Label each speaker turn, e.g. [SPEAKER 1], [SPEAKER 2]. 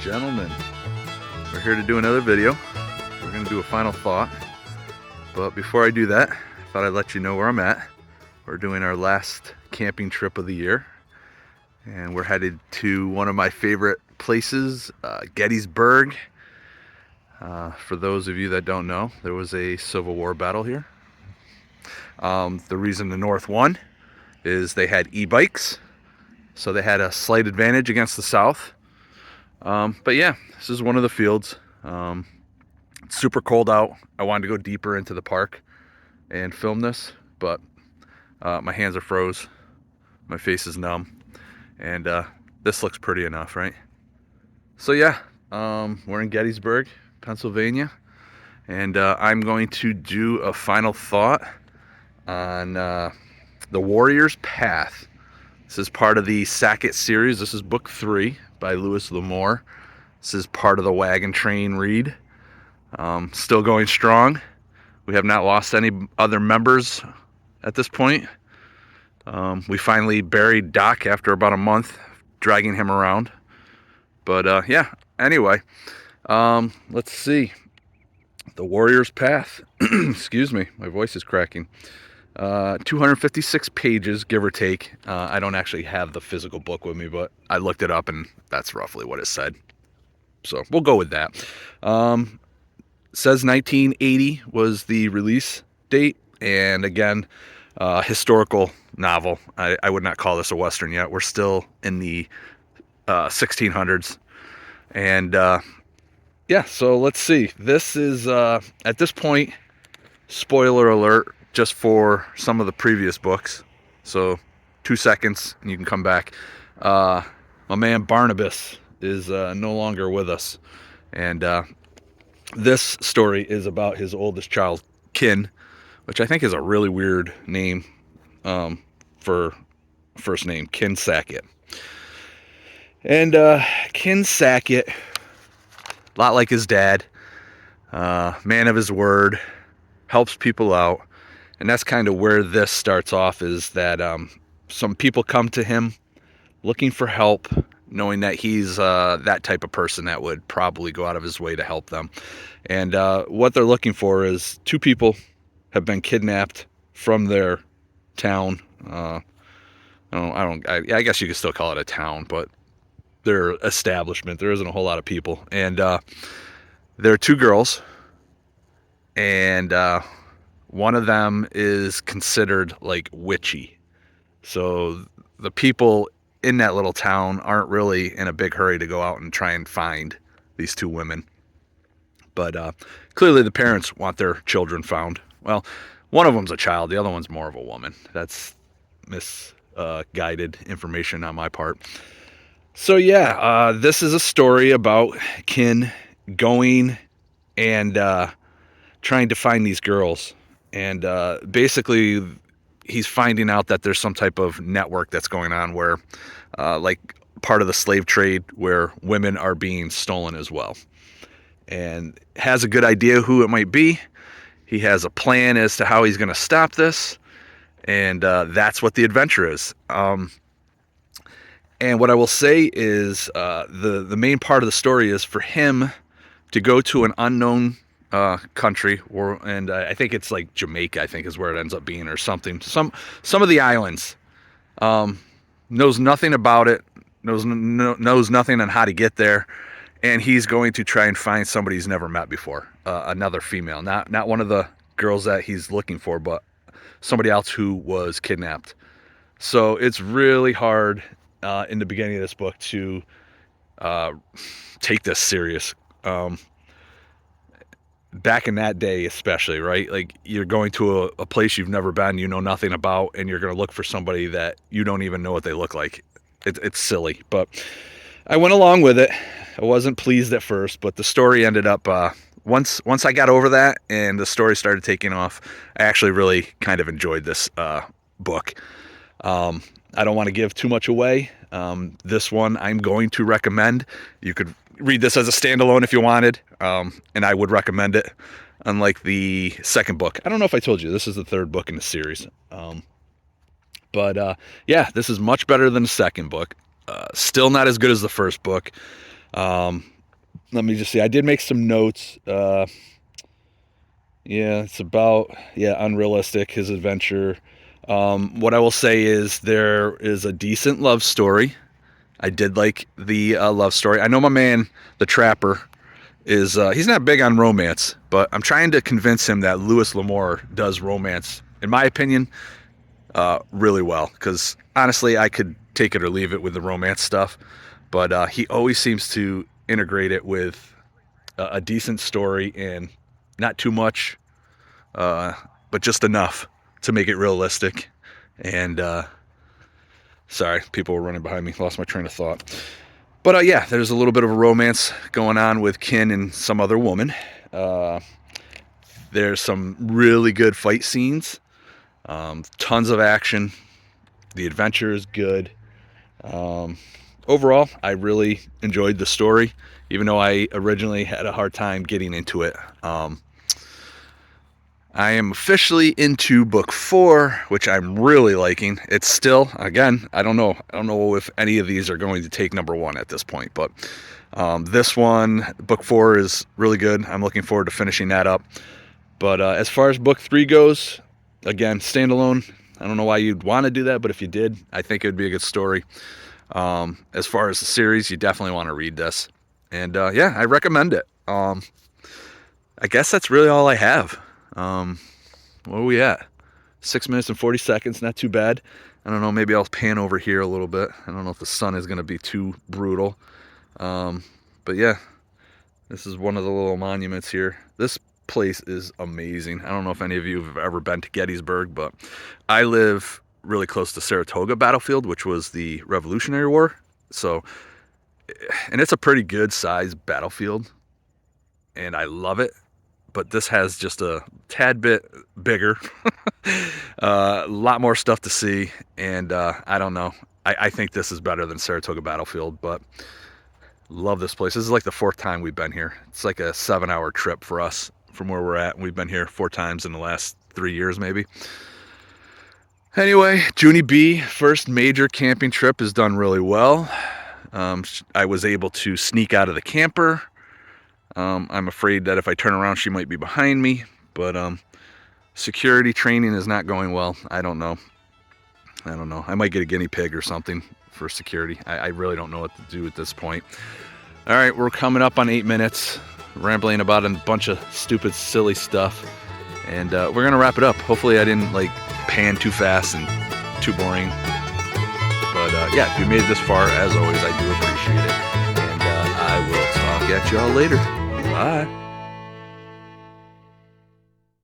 [SPEAKER 1] Gentlemen, we're here to do another video. We're going to do a final thought, but before I do that, I thought I'd let you know where I'm at. We're doing our last camping trip of the year, and we're headed to one of my favorite places, Gettysburg. For those of you that don't know, there was a Civil War battle here. The reason the North won is they had e-bikes, so they had a slight advantage against the South. But yeah, this is one of the fields. It's super cold out. I wanted to go deeper into the park and film this, but my hands are froze, my face is numb, and this looks pretty enough, right? So yeah, we're in Gettysburg, Pennsylvania, and I'm going to do a final thought on The Warrior's Path. This is part of the Sackett Series. This is book 3 by Lewis L'Amour. This is part of the Wagon Train read. Still going strong. We have not lost any other members at this point. We finally buried Doc after about a month, dragging him around. But yeah, anyway, let's see. The Warrior's Path. Excuse me, my voice is cracking. 256 pages, give or take. I don't actually have the physical book with me, but I looked it up and that's roughly what it said. So we'll go with that. Says 1980 was the release date, and again, historical novel. I would not call this a Western yet. We're still in the 1600s. And yeah, so let's see. This is, at this point, spoiler alert, just for some of the previous books. So 2 seconds and you can come back. My man Barnabas is no longer with us. And this story is about his oldest child, Kin, which I think is a really weird name for first name, Kin Sackett. And Kin Sackett, a lot like his dad, man of his word, helps people out. And that's kind of where this starts off, is that some people come to him looking for help, knowing that he's that type of person that would probably go out of his way to help them. And what they're looking for is 2 people have been kidnapped from their town. I guess you could still call it a town, but their establishment. There isn't a whole lot of people. And there are 2 girls, and one of them is considered like witchy. So the people in that little town aren't really in a big hurry to go out and try and find these 2 women. But clearly the parents want their children found. Well, one of them's a child, the other one's more of a woman. That's misguided information on my part. So yeah, this is a story about Kin going and trying to find these girls. And basically, he's finding out that there's some type of network that's going on where, like part of the slave trade, where women are being stolen as well. And has a good idea who it might be. He has a plan as to how he's going to stop this. And that's what the adventure is. And what I will say is the main part of the story is for him to go to an unknown country, and I think it's like Jamaica, I think is where it ends up being, or something. Some of the islands. Knows nothing about it. Knows nothing on how to get there, and he's going to try and find somebody he's never met before. Another female, not one of the girls that he's looking for, but somebody else who was kidnapped. So it's really hard in the beginning of this book to take this serious. Back in that day especially, right? Like, you're going to a place you've never been, you know nothing about, and you're going to look for somebody that you don't even know what they look like. It's silly, but I went along with it. I wasn't pleased at first, but the story ended up, once I got over that and the story started taking off, I actually really kind of enjoyed this book. I don't want to give too much away. This one I'm going to recommend. You could read this as a standalone if you wanted, and I would recommend it, unlike the second book. I don't know if I told you, this is the 3rd book in the series. But yeah, this is much better than the second book. Still not as good as the first book, Let me just see. I did make some notes. Yeah, it's about, unrealistic, his adventure. What I will say is there is a decent love story. I did like the love story. I know my man, the Trapper, is he's not big on romance, but I'm trying to convince him that Louis L'Amour does romance, in my opinion, really well. Because honestly, I could take it or leave it with the romance stuff, but he always seems to integrate it with a decent story and not too much, but just enough to make it realistic. And sorry, people were running behind me. Lost my train of thought. But yeah, there's a little bit of a romance going on with Kin and some other woman. Uh, there's some really good fight scenes, tons of action. The adventure is good. Overall, I really enjoyed the story, even though I originally had a hard time getting into it. I am officially into book 4, which I'm really liking. It's still, again, I don't know if any of these are going to take number 1 at this point, but this one, book 4, is really good. I'm looking forward to finishing that up. But as far as book 3 goes, again, standalone. I don't know why you'd want to do that, but if you did, I think it would be a good story. As far as the series, you definitely want to read this. And yeah, I recommend it. I guess that's really all I have. Where are we at? 6 minutes and 40 seconds, not too bad. I don't know, maybe I'll pan over here a little bit. I don't know if the sun is going to be too brutal. But yeah, this is one of the little monuments here. This place is amazing. I don't know if any of you have ever been to Gettysburg, but I live really close to Saratoga battlefield, which was the Revolutionary War. So, and it's a pretty good sized battlefield, and I love it. But this has just a tad bit bigger, a lot more stuff to see, and I don't know. I think this is better than Saratoga Battlefield, but love this place. This is like the 4th time we've been here. It's like a 7-hour trip for us from where we're at. We've been here 4 times in the last 3 years, maybe. Anyway, Junie B, first major camping trip, has done really well. I was able to sneak out of the camper. I'm afraid that if I turn around, she might be behind me, but security training is not going well. I don't know. I might get a guinea pig or something for security. I really don't know what to do at this point. All right, we're coming up on 8 minutes, rambling about a bunch of stupid, silly stuff, and we're gonna wrap it up. Hopefully I didn't like pan too fast and too boring, but yeah, if you made it this far, as always, I do appreciate it, and I will talk at y'all later. Bye.